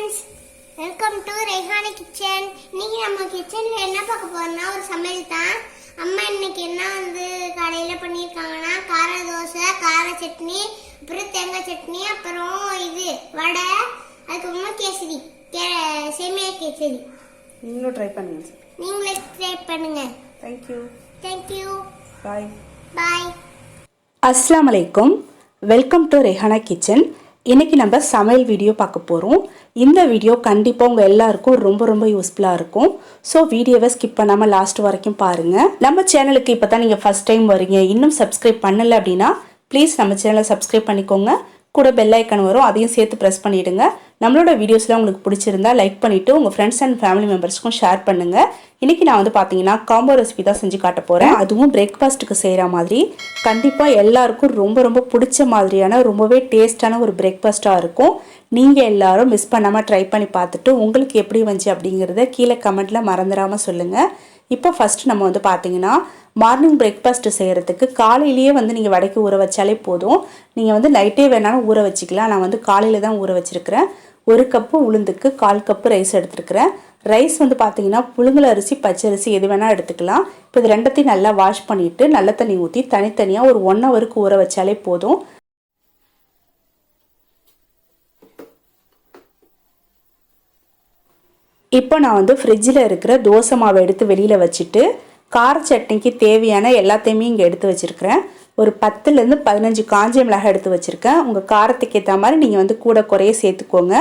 Friends, welcome to Raihana kitchen. இன்னைக்கு நம்ம கிச்சன்ல என்ன பார்க்க போறோம்னா ஒரு சமையல் தான். அம்மா இன்னைக்கு என்ன கடையில பண்ணியிருக்காங்கன்னா கார தோசை, கார சட்னி, அப்புறம் தேங்காய் சட்னி, அப்புறம் இது வடை, அதுக்கப்புறமா கேசரி, சேமியா கேசரி. நீங்களும் ட்ரை பண்ணுங்க. நீங்களே ட்ரை பண்ணுங்க. Thank you. Bye. அஸ்ஸலாமு அலைக்கும். Welcome to Raihana kitchen. இன்றைக்கி நம்ம சமையல் வீடியோ பார்க்க போகிறோம். இந்த வீடியோ கண்டிப்பாக உங்கள் எல்லாருக்கும் ரொம்ப யூஸ்ஃபுல்லாக இருக்கும். ஸோ வீடியோவை ஸ்கிப் பண்ணாமல் லாஸ்ட் வரைக்கும் பாருங்கள். நம்ம சேனலுக்கு இப்போ தான் நீங்கள் ஃபஸ்ட் டைம் வரீங்க, இன்னும் சப்ஸ்கிரைப் பண்ணலை அப்படின்னா ப்ளீஸ் நம்ம சேனலை சப்ஸ்கிரைப் பண்ணிக்கோங்க. கூட பெல் ஐக்கன் வரும், அதையும் சேர்த்து ப்ரெஸ் பண்ணிவிடுங்க. நம்மளோட வீடியோஸ்லாம் உங்களுக்கு பிடிச்சிருந்தா லைக் பண்ணிவிட்டு உங்கள் ஃப்ரெண்ட்ஸ் அண்ட் ஃபேமிலி மெம்பர்ஸ்க்கும் ஷேர் பண்ணுங்கள். இன்றைக்கி நான் பார்த்தீங்கன்னா காம்போ ரெசிபி தான் செஞ்சு காட்ட போகிறேன். அதுவும் பிரேக்ஃபாஸ்ட்டுக்கு செய்கிற மாதிரி கண்டிப்பாக எல்லாருக்கும் ரொம்ப பிடிச்ச மாதிரியான ரொம்பவே டேஸ்டான ஒரு பிரேக்ஃபாஸ்ட்டாக இருக்கும். நீங்கள் எல்லாரும் மிஸ் பண்ணாமல் ட்ரை பண்ணி பார்த்துட்டு உங்களுக்கு எப்படி வந்துச்சு அப்படிங்கிறத கீழே கமெண்ட்டில் மறந்துடாமல் சொல்லுங்கள். இப்போ ஃபஸ்ட்டு நம்ம பார்த்தீங்கன்னா மார்னிங் பிரேக்ஃபாஸ்ட்டு செய்கிறதுக்கு காலையிலேயே நீங்கள் வடைக்கு ஊற வச்சாலே போதும். நீங்கள் நைட்டே வேணாலும் ஊற வச்சுக்கலாம். நான் காலையில் தான் ஊற வச்சுருக்கிறேன். 1 கப்பு உளுந்துக்கு 1/4 கப்பு ரைஸ் எடுத்துருக்கிறேன். ரைஸ் பார்த்தீங்கன்னா புழுங்கல் அரிசி, பச்சரிசி எது வேணால் எடுத்துக்கலாம். இப்போ இது ரெண்டத்தையும் நல்லா வாஷ் பண்ணிவிட்டு நல்ல தண்ணி ஊற்றி தனித்தனியாக ஒரு 1 ஹவருக்கு ஊற வச்சாலே போதும். இப்போ நான் ஃப்ரிட்ஜில் இருக்கிற தோசை மாவை எடுத்து வெளியில் வச்சுட்டு கார சட்னிக்கு தேவையான எல்லாத்தையுமே இங்கே எடுத்து வச்சுருக்கிறேன். ஒரு 10லேருந்து 15 காஞ்ச மிளகாய் எடுத்து வச்சுருக்கேன். உங்கள் காரத்துக்கு ஏற்ற மாதிரி நீங்கள் கூட குறைய சேர்த்துக்கோங்க.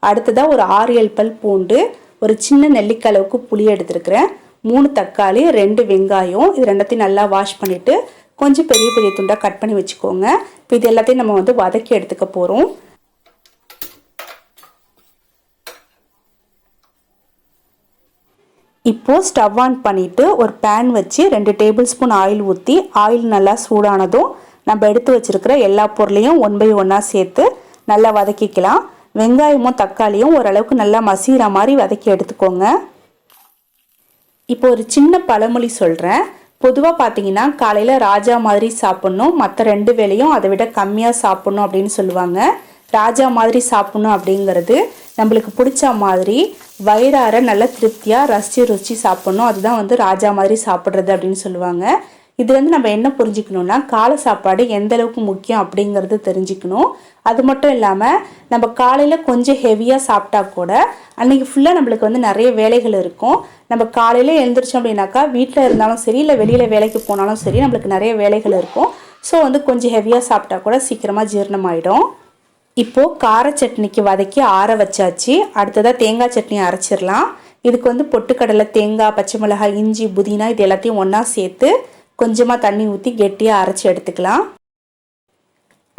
அடுத்ததாக ஒரு 6-7 பல் பூண்டு, ஒரு சின்ன நெல்லிக்காய் அளவுக்கு புளி எடுத்துருக்கிறேன். 3 தக்காளி, 2 வெங்காயம். இது ரெண்டத்தையும் நல்லா வாஷ் பண்ணிவிட்டு கொஞ்சம் பெரிய துண்டாக கட் பண்ணி வச்சுக்கோங்க. இப்போ இது எல்லாத்தையும் நம்ம வதக்கி எடுத்துக்க போகிறோம். இப்போது ஸ்டவ் ஆன் பண்ணிவிட்டு ஒரு பேன் வச்சு 2 டேபிள் ஸ்பூன் ஆயில் ஊற்றி ஆயில் நல்லா சூடானதும் நம்ம எடுத்து வச்சுருக்கிற எல்லா பொருளையும் 1 by 1 சேர்த்து நல்லா வதக்கிக்கலாம். வெங்காயமும் தக்காளியும் ஓரளவுக்கு நல்லா மசிகிற மாதிரி வதக்கி எடுத்துக்கோங்க. இப்போ ஒரு சின்ன பழமொழி சொல்கிறேன். பொதுவாக பார்த்தீங்கன்னா காலையில் ராஜா மாதிரி சாப்பிட்ணும், மற்ற 2 வேளையும் அதை விட கம்மியாக சாப்பிட்ணும் அப்படின்னு சொல்லுவாங்க. ராஜா மாதிரி சாப்பிட்ணும் அப்படிங்கிறது நம்மளுக்கு பிடிச்ச மாதிரி வயிறார நல்ல திருப்தியாக ருசி சாப்பிட்ணும். அதுதான் ராஜா மாதிரி சாப்பிட்றது அப்படின்னு சொல்லுவாங்க. இது நம்ம என்ன புரிஞ்சுக்கணுன்னா காலை சாப்பாடு எந்த அளவுக்கு முக்கியம் அப்படிங்கிறது தெரிஞ்சுக்கணும். அது மட்டும் இல்லாமல் நம்ம காலையில் கொஞ்சம் ஹெவியாக சாப்பிட்டா கூட அன்றைக்கி ஃபுல்லாக நம்மளுக்கு நிறைய வேலைகள் இருக்கும். நம்ம காலையில் எழுந்திரிச்சோம் அப்படின்னாக்கா வீட்டில் இருந்தாலும் சரி, இல்லை வெளியில் வேலைக்கு போனாலும் சரி, நம்மளுக்கு நிறைய வேலைகள் இருக்கும். ஸோ கொஞ்சம் ஹெவியாக சாப்பிட்டா கூட சீக்கிரமாக ஜீரணமாயிடும். இப்போது கார சட்னிக்கு வதக்கி ஆற வச்சாச்சு. அடுத்ததாக தேங்காய் சட்னி அரைச்சிடலாம். இதுக்கு பொட்டுக்கடலை, தேங்காய், பச்சை மிளகாய், இஞ்சி, புதினா இது எல்லாத்தையும் ஒன்றா சேர்த்து கொஞ்சமாக தண்ணி ஊற்றி கெட்டியாக அரைச்சி எடுத்துக்கலாம்.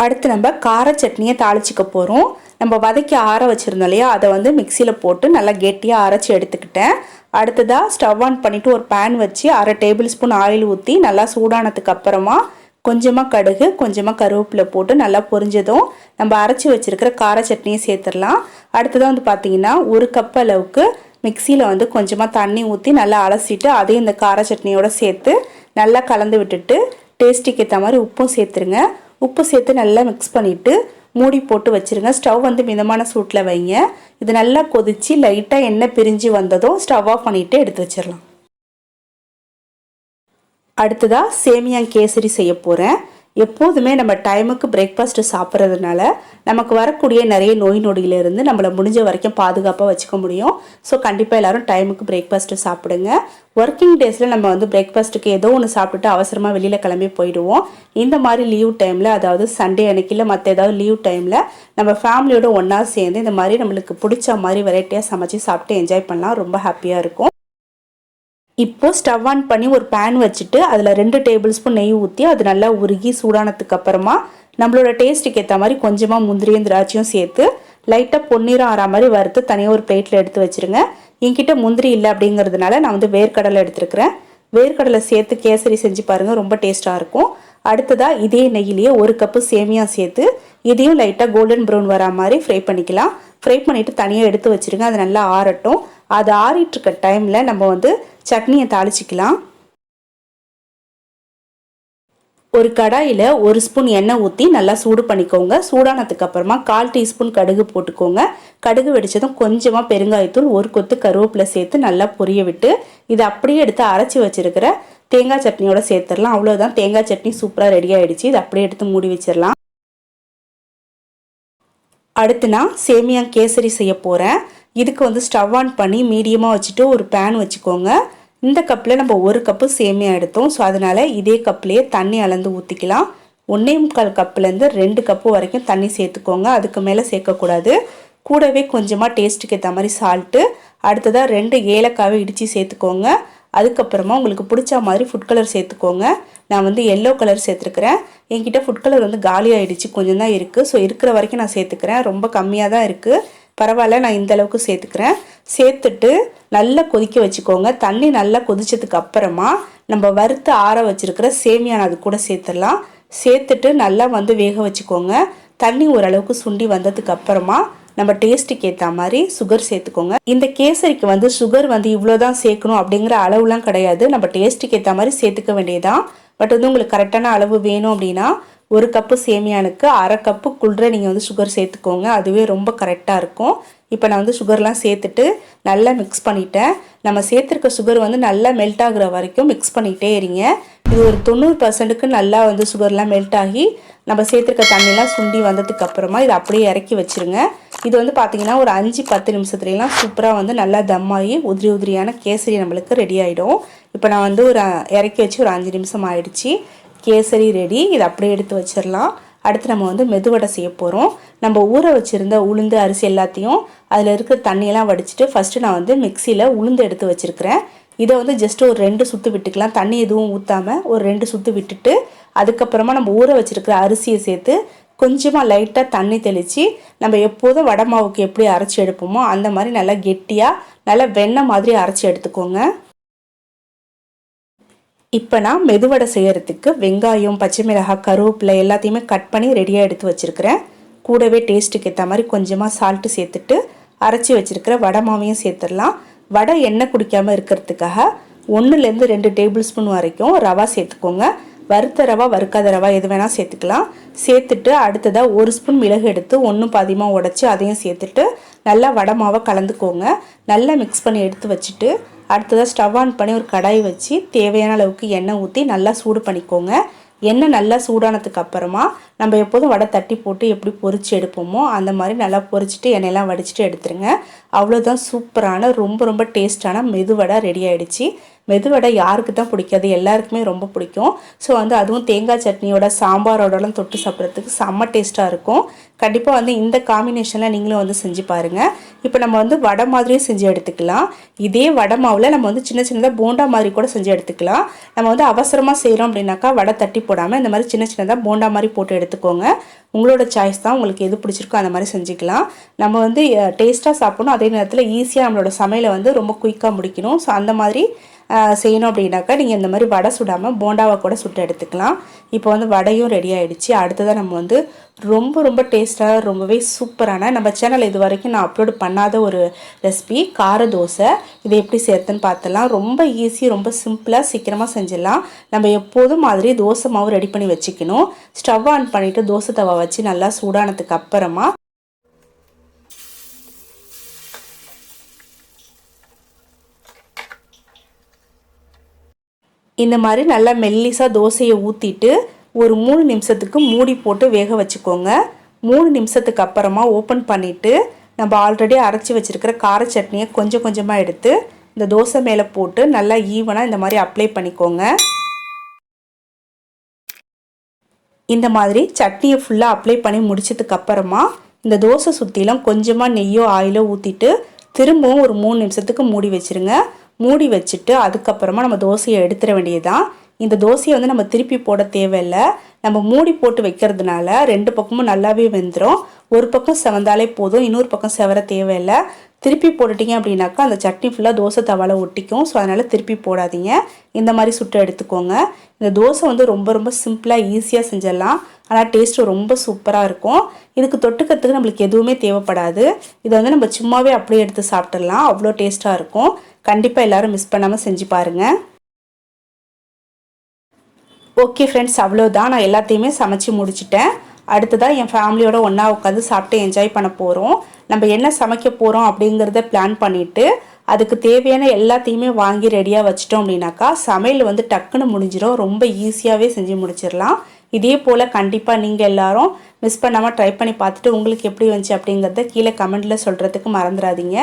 அடுத்து நம்ம கார சட்னியை தாளிச்சிக்க போகிறோம். நம்ம வதக்கி ஆற வச்சுருந்தோம் இல்லையா, அதை மிக்சியில் போட்டு நல்லா கெட்டியாக அரைச்சி எடுத்துக்கிட்டேன். அடுத்ததாக ஸ்டவ் ஆன் பண்ணிவிட்டு ஒரு பேன் வச்சு 1/2 டேபிள் ஸ்பூன் ஆயில் ஊற்றி நல்லா சூடானதுக்கு அப்புறமா கொஞ்சமாக கடுகு, கொஞ்சமாக கருவேப்பிலை போட்டு நல்லா பொரிஞ்சதும் நம்ம அரைச்சி வச்சுருக்கிற கார சட்னியை சேர்த்துடலாம். அடுத்ததாக பார்த்தீங்கன்னா 1 கப் அளவுக்கு மிக்சியில் கொஞ்சமாக தண்ணி ஊற்றி நல்லா அலசிட்டு அதையும் இந்த கார சட்னியோடு சேர்த்து நல்லா கலந்து விட்டுட்டு டேஸ்ட்டுக்கு ஏற்ற மாதிரி உப்பும் சேர்த்துருங்க. உப்பு சேர்த்து நல்லா மிக்ஸ் பண்ணிவிட்டு மூடி போட்டு வச்சுருங்க. ஸ்டவ் மிதமான சூட்டில் வைங்க. இது நல்லா கொதித்து லைட்டாக எண்ணெய் பிரிஞ்சு வந்ததும் ஸ்டவ் ஆஃப் பண்ணிவிட்டு எடுத்து வச்சிடலாம். அடுத்ததாக சேமியா கேசரி செய்ய போகிறேன். எப்போதுமே நம்ம டைமுக்கு பிரேக்ஃபாஸ்ட்டு சாப்பிட்றதுனால நமக்கு வரக்கூடிய நிறைய நோய் நொடியிலிருந்து நம்மளை முடிஞ்ச வரைக்கும் பாதுகாப்பாக வச்சுக்க முடியும். ஸோ கண்டிப்பாக எல்லோரும் டைமுக்கு பிரேக்ஃபாஸ்ட்டு சாப்பிடுங்க. ஒர்க்கிங் டேஸில் நம்ம பிரேக்ஃபாஸ்ட்டுக்கு ஏதோ ஒன்று சாப்பிட்டுட்டு அவசரமாக வெளியில் கிளம்பி போயிடுவோம். இந்த மாதிரி லீவ் டைமில், அதாவது சண்டே அன்னைக்கு இல்லை மற்ற ஏதாவது லீவ் டைமில் நம்ம ஃபேமிலியோடு ஒன்றா சேர்ந்து இந்த மாதிரி நம்மளுக்கு பிடிச்ச மாதிரி வெரைட்டியாக சமைச்சு சாப்பிட்டு என்ஜாய் பண்ணலாம். ரொம்ப ஹாப்பியாக இருக்கும். இப்போது ஸ்டவ் ஆன் பண்ணி ஒரு பேன் வச்சுட்டு அதில் 2 டேபிள் ஸ்பூன் நெய் ஊற்றி அது நல்லா உருகி சூடானதுக்கு அப்புறமா நம்மளோட டேஸ்ட்டுக்கு ஏற்ற மாதிரி கொஞ்சமாக முந்திரியும் திராட்சையும் சேர்த்து லைட்டாக பொன்னிறம் ஆற மாதிரி வறுத்து தனியாக ஒரு பிளேட்டில் எடுத்து வச்சுருங்க. என்கிட்ட முந்திரி இல்லை அப்படிங்கிறதுனால நான் வேர்க்கடலை எடுத்துருக்கிறேன். வேர்க்கடலை சேர்த்து கேசரி செஞ்சு பாருங்கள், ரொம்ப டேஸ்ட்டாக இருக்கும். அடுத்ததாக இதே நெய்யிலேயே 1 கப்பு சேமியா சேர்த்து இதையும் லைட்டாக கோல்டன் ப்ரௌன் வரா மாதிரி ஃப்ரை பண்ணிக்கலாம். ஃப்ரை பண்ணிவிட்டு தனியாக எடுத்து வச்சுருங்க. அது நல்லா ஆறட்டும். அது ஆறிட்டுருக்க டைமில் நம்ம சட்னியை தாளிச்சிக்கலாம். ஒரு கடாயில் 1 ஸ்பூன் எண்ணெய் ஊற்றி நல்லா சூடு பண்ணிக்கோங்க. சூடானதுக்கு அப்புறமா 1/4 டீஸ்பூன் கடுகு போட்டுக்கோங்க. கடுகு வெடிச்சதும் கொஞ்சமாக பெருங்காயத்தூள், 1 கொத்து கருவேப்பிலை சேர்த்து நல்லா பொரிய விட்டு இதை அப்படியே எடுத்து அரைச்சி வச்சிருக்கிற தேங்காய் சட்னியோட சேர்த்துடலாம். அவ்வளோதான், தேங்காய் சட்னி சூப்பராக ரெடி ஆகிடுச்சு. இதை அப்படியே எடுத்து மூடி வச்சிடலாம். அடுத்து நான் சேமியா கேசரி செய்ய போகிறேன். இதுக்கு ஸ்டவ் ஆன் பண்ணி மீடியமாக வச்சுட்டு ஒரு பேன் வச்சுக்கோங்க. இந்த கப்பில் நம்ம 1 கப்பு சேமியா எடுத்தோம். ஸோ அதனால் இதே கப்லேயே தண்ணி அளந்து ஊற்றிக்கலாம். 1.25 கப்புலேருந்து 2 கப்பு வரைக்கும் தண்ணி சேர்த்துக்கோங்க. அதுக்கு மேலே சேர்க்கக்கூடாது. கூடவே கொஞ்சமாக டேஸ்ட்டுக்கு ஏற்ற மாதிரி சால்ட்டு, அடுத்ததாக 2 ஏலக்காவை இடித்து சேர்த்துக்கோங்க. அதுக்கப்புறமா உங்களுக்கு பிடிச்ச மாதிரி ஃபுட் கலர் சேர்த்துக்கோங்க. நான் எல்லோ கலர் சேர்த்துருக்கிறேன். என்கிட்ட ஃபுட் கலர் காலி ஆகிடுச்சு, கொஞ்சம் தான் இருக்குது. ஸோ இருக்கிற வரைக்கும் நான் சேர்த்துக்கிறேன். ரொம்ப கம்மியாக தான் இருக்குது, பரவாயில்ல, நான் இந்த அளவுக்கு சேர்த்துக்கிறேன். சேர்த்துட்டு நல்லா கொதிக்க வச்சுக்கோங்க. தண்ணி நல்லா கொதிச்சதுக்கு அப்புறமா நம்ம வறுத்து ஆற வச்சுருக்கிற சேமியான அது கூட சேர்த்துடலாம். சேர்த்துட்டு நல்லா வேக வச்சுக்கோங்க. தண்ணி ஓரளவுக்கு சுண்டி வந்ததுக்கு அப்புறமா நம்ம டேஸ்ட்டுக்கு ஏற்ற மாதிரி சுகர் சேர்த்துக்கோங்க. இந்த கேசரிக்கு சுகர் இவ்வளோதான் சேர்க்கணும் அப்படிங்கிற அளவுலாம் கிடையாது. நம்ம டேஸ்ட்டுக்கு ஏற்ற மாதிரி சேர்த்துக்க வேண்டியதான். பட் உங்களுக்கு கரெக்டான அளவு வேணும் அப்படின்னா 1 கப்பு சேமியானுக்கு 1/2 கப்புக்குள்ளே நீங்கள் சுகர் சேர்த்துக்கோங்க. அதுவே ரொம்ப கரெக்டாக இருக்கும். இப்போ நான் சுகர்லாம் சேர்த்துட்டு நல்லா மிக்ஸ் பண்ணிட்டேன். நம்ம சேர்த்துருக்க சுகர் நல்லா மெல்ட் ஆகுற வரைக்கும் மிக்ஸ் பண்ணிகிட்டே இருங்க. இது ஒரு 90%க்கு நல்லா சுகர்லாம் மெல்ட் ஆகி நம்ம சேர்த்துருக்க தண்ணிலாம் சுண்டி வந்ததுக்கு அப்புறமா இதை அப்படியே இறக்கி வச்சுருங்க. இது பார்த்தீங்கன்னா ஒரு 5-10 நிமிஷத்துலாம் சூப்பராக நல்லா தம்மாகி உதிரி உதிரியான கேசரி நம்மளுக்கு ரெடி ஆகிடும். இப்போ நான் ஒரு இறக்கி வச்சு ஒரு 5 நிமிஷம் ஆயிடுச்சு. கேசரி ரெடி. இதை அப்படியே எடுத்து வச்சிடலாம். அடுத்து நம்ம மெதுவடை செய்ய போகிறோம். நம்ம ஊற வச்சுருந்த உளுந்து அரிசி எல்லாத்தையும் அதில் இருக்கிற தண்ணியெல்லாம் வடிச்சிட்டு ஃபஸ்ட்டு நான் மிக்சியில் உளுந்து எடுத்து வச்சுருக்கிறேன். இதை ஜஸ்ட் ஒரு 2 சுற்று விட்டுக்கலாம். தண்ணி எதுவும் ஊற்றாமல் ஒரு 2 சுற்று விட்டுட்டு அதுக்கப்புறமா நம்ம ஊற வச்சுருக்கிற அரிசியை சேர்த்து கொஞ்சமாக லைட்டாக தண்ணி தெளித்து நம்ம எப்போதும் வடை மாவுக்கு எப்படி அரைச்சி எடுப்போமோ அந்த மாதிரி நல்லா கெட்டியாக நல்லா வெண்ணெய் மாதிரி அரைச்சி எடுத்துக்கோங்க. இப்போ நான் மெதுவடை செய்கிறதுக்கு வெங்காயம், பச்சை மிளகாய், கருவேப்பிலை எல்லாத்தையுமே கட் பண்ணி ரெடியாக எடுத்து வச்சுருக்கிறேன். கூடவே டேஸ்ட்டுக்கு ஏற்ற மாதிரி கொஞ்சமாக சால்ட்டு சேர்த்துட்டு அரைச்சி வச்சுருக்கிற வடை மாவையும் சேர்த்துடலாம். வடை எண்ணெய் குடிக்காமல் இருக்கிறதுக்காக 1லேருந்து 2 டேபிள் ஸ்பூன் வரைக்கும் ரவா சேர்த்துக்கோங்க. வறுத்த ரவா, வறுக்காத ரவா எது வேணால் சேர்த்துக்கலாம். சேர்த்துட்டு அடுத்ததாக 1 ஸ்பூன் மிளகு எடுத்து 1 பாதியமாக உடச்சி அதையும் சேர்த்துட்டு நல்லா வடை மாவை கலந்துக்கோங்க. நல்லா மிக்ஸ் பண்ணி எடுத்து வச்சுட்டு அடுத்ததாக ஸ்டவ் ஆன் பண்ணி ஒரு கடாய் வச்சு தேவையான அளவுக்கு எண்ணெய் ஊற்றி நல்லா சூடு பண்ணிக்கோங்க. எண்ணெய் நல்லா சூடானதுக்கு அப்புறமா நம்ம எப்போதும் வடை தட்டி போட்டு எப்படி பொரிச்சு எடுப்போமோ அந்த மாதிரி நல்லா பொரிச்சிட்டு எண்ணெயெல்லாம் வடிச்சிட்டு எடுத்துருங்க. அவ்வளோதான், சூப்பரான ரொம்ப டேஸ்டான மெதுவடை ரெடி ஆகிடுச்சு. மெதுவடை யாருக்கு தான் பிடிக்காது, எல்லாருக்குமே ரொம்ப பிடிக்கும். ஸோ அதுவும் தேங்காய் சட்னியோட சாம்பாரோடலாம் தொட்டு சாப்பிட்றதுக்கு செம்ம டேஸ்ட்டாக இருக்கும். கண்டிப்பாக இந்த காம்பினேஷனில் நீங்களும் செஞ்சு பாருங்கள். இப்போ நம்ம வடை மாதிரியும் செஞ்சு எடுத்துக்கலாம். இதே வடை மாவில் நம்ம சின்ன சின்னதாக போண்டா மாதிரி கூட செஞ்சு எடுத்துக்கலாம். நம்ம அவசரமாக செய்கிறோம் அப்படின்னாக்கா வடை தட்டி போடாமல் இந்த மாதிரி சின்ன சின்னதாக போண்டா மாதிரி போட்டு எடுத்துக்கோங்க. உங்களோட சாய்ஸ் தான், உங்களுக்கு எது பிடிச்சிருக்கோ அந்த மாதிரி செஞ்சுக்கலாம். நம்ம டேஸ்ட்டாக சாப்பிடணும், அதே நேரத்தில் ஈஸியாக நம்மளோட சமையலை ரொம்ப குயிக்காக முடிக்கணும். ஸோ அந்த மாதிரி செய்யணும் அப்படின்னாக்கா நீங்கள் இந்த மாதிரி வடை சுடாமல் போண்டாவை கூட சுட்டு எடுத்துக்கலாம். இப்போ வடையும் ரெடி ஆகிடுச்சு. அடுத்ததாக நம்ம ரொம்ப டேஸ்ட்டாக ரொம்பவே சூப்பரான நம்ம சேனல் இது வரைக்கும் நான் அப்லோட் பண்ணாத ஒரு ரெசிபி கார தோசை. இதை எப்படி சேர்த்துன்னு பார்த்தலாம். ரொம்ப ஈஸி, ரொம்ப சிம்பிளாக சீக்கிரமாக செஞ்சிடலாம். நம்ம எப்போதும் மாதிரி தோசை மாவு ரெடி பண்ணி வச்சுக்கணும். ஸ்டவ் ஆன் பண்ணிவிட்டு தோசை தவா வச்சு நல்லா சூடானதுக்கு அப்புறமா இந்த மாதிரி நல்லா மெல்லிசாக தோசையை ஊற்றிட்டு ஒரு 3 நிமிஷத்துக்கு மூடி போட்டு வேக வச்சுக்கோங்க. 3 நிமிஷத்துக்கு அப்புறமா ஓப்பன் பண்ணிவிட்டு நம்ம ஆல்ரெடி அரைச்சி வச்சுருக்கிற கார சட்னியை கொஞ்சம் கொஞ்சமாக எடுத்து இந்த தோசை மேலே போட்டு நல்லா ஈவனாக இந்த மாதிரி அப்ளை பண்ணிக்கோங்க. இந்த மாதிரி சட்னியை ஃபுல்லாக அப்ளை பண்ணி முடிச்சதுக்கு அப்புறமா இந்த தோசை சுற்றிலும் கொஞ்சமாக நெய்யோ ஆயிலோ ஊற்றிட்டு திரும்பவும் ஒரு 3 நிமிஷத்துக்கு மூடி வச்சுருங்க. மூடி வச்சுட்டு அதுக்கப்புறமா நம்ம தோசையை எடுத்துட வேண்டியதுதான். இந்த தோசையை நம்ம திருப்பி போட தேவையில்லை. நம்ம மூடி போட்டு வைக்கிறதுனால 2 பக்கமும் நல்லாவே வெந்துடும். ஒரு பக்கம் செவந்தாலே போதும், இன்னொரு பக்கம் செவர தேவையில்லை. திருப்பி போட்டுட்டிங்க அப்படின்னாக்கா அந்த சட்னி ஃபுல்லாக தோசை தவால ஒட்டிக்கும். ஸோ அதனால் திருப்பி போடாதீங்க. இந்த மாதிரி சுட்டு எடுத்துக்கோங்க. இந்த தோசை ரொம்ப சிம்பிளாக ஈஸியாக செஞ்சிடலாம். ஆனால் டேஸ்ட்டு ரொம்ப சூப்பராக இருக்கும். இதுக்கு தொட்டுக்கிறதுக்கு நம்மளுக்கு எதுவுமே தேவைப்படாது. இதை நம்ம சும்மாவே அப்படியே எடுத்து சாப்பிட்றலாம். அவ்வளோ டேஸ்ட்டாக இருக்கும். கண்டிப்பாக எல்லோரும் மிஸ் பண்ணாமல் செஞ்சு பாருங்கள். ஓகே ஃப்ரெண்ட்ஸ், அவ்வளோதான். நான் எல்லாத்தையுமே சமைச்சு முடிச்சிட்டேன். அடுத்ததாக என் ஃபேமிலியோட ஒன்றா உட்காந்து சாப்பிட்டு என்ஜாய் பண்ண போகிறோம். நம்ம என்ன சமைக்க போகிறோம் அப்படிங்கிறத பிளான் பண்ணிவிட்டு அதுக்கு தேவையான எல்லாத்தையுமே வாங்கி ரெடியாக வச்சிட்டோம் அப்படின்னாக்கா சமையல் வந்து டக்குன்னு முடிஞ்சிடும். ரொம்ப ஈஸியாகவே செஞ்சு முடிச்சிடலாம். இதே போல் கண்டிப்பாக நீங்கள் எல்லாரும் மிஸ் பண்ணாமல் ட்ரை பண்ணி பார்த்துட்டு உங்களுக்கு எப்படி வந்துச்சு அப்படிங்கிறத கீழே கமெண்ட்டில் சொல்கிறதுக்கு மறந்துடாதீங்க.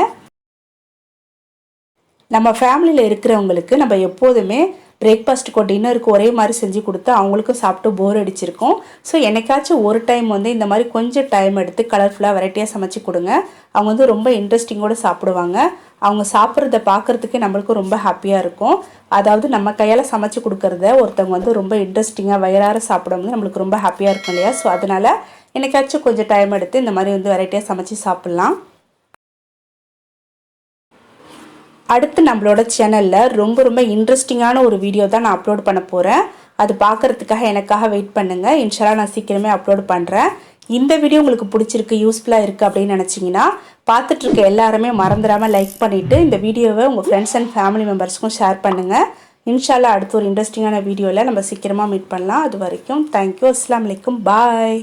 நம்ம ஃபேமிலியில் இருக்கிறவங்களுக்கு நம்ம எப்போதுமே பிரேக்ஃபாஸ்ட்டுக்கோ டின்னருக்கு ஒரே மாதிரி செஞ்சு கொடுத்து அவங்களுக்கும் சாப்பிட்டு போர் அடிச்சிருக்கோம். ஸோ என்னைக்காச்சும் ஒரு டைம் வந்து இந்த மாதிரி கொஞ்சம் டைம் எடுத்து கலர்ஃபுல்லாக வெரைட்டியாக சமைச்சு கொடுங்க. அவங்க வந்து ரொம்ப இன்ட்ரெஸ்டிங்கோடு சாப்பிடுவாங்க. அவங்க சாப்பிட்றத பார்க்குறதுக்கே நம்மளுக்கும் ரொம்ப ஹாப்பியாக இருக்கும். அதாவது நம்ம கையால் சமைச்சு கொடுக்குறத ஒருத்தவங்க வந்து ரொம்ப இன்ட்ரெஸ்டிங்காக வயிறார சாப்பிடும்போது நம்மளுக்கு ரொம்ப ஹாப்பியாக இருக்கும் இல்லையா? ஸோ அதனால் என்னைக்காச்சும் கொஞ்சம் டைம் எடுத்து இந்த மாதிரி வந்து வெரைட்டியாக சமைச்சு சாப்பிட்லாம். அடுத்து நம்மளோட சேனலில் ரொம்ப இன்ட்ரெஸ்டிங்கான ஒரு வீடியோ தான் நான் அப்லோட் பண்ண போகிறேன். அது பார்க்குறதுக்காக எனக்காக வெயிட் பண்ணுங்கள். இன்ஷால்லா நான் சீக்கிரமே அப்லோட் பண்ணுறேன். இந்த வீடியோ உங்களுக்கு பிடிச்சிருக்கு, யூஸ்ஃபுல்லாக இருக்குது அப்படின்னு நினச்சிங்கன்னா பார்த்துட்ருக்க எல்லாருமே மறந்துடாமல் லைக் பண்ணிவிட்டு இந்த வீடியோவை உங்கள் ஃப்ரெண்ட்ஸ் அண்ட் ஃபேமிலி மெம்பர்ஸ்க்கும் ஷேர் பண்ணுங்கள். இன்ஷால்லா அடுத்து ஒரு இன்ட்ரெஸ்டிங்கான வீடியோவில் நம்ம சீக்கிரமாக மீட் பண்ணலாம். அது வரைக்கும் தேங்க்யூ. அஸ்ஸலாமு அலைக்கும். பாய்.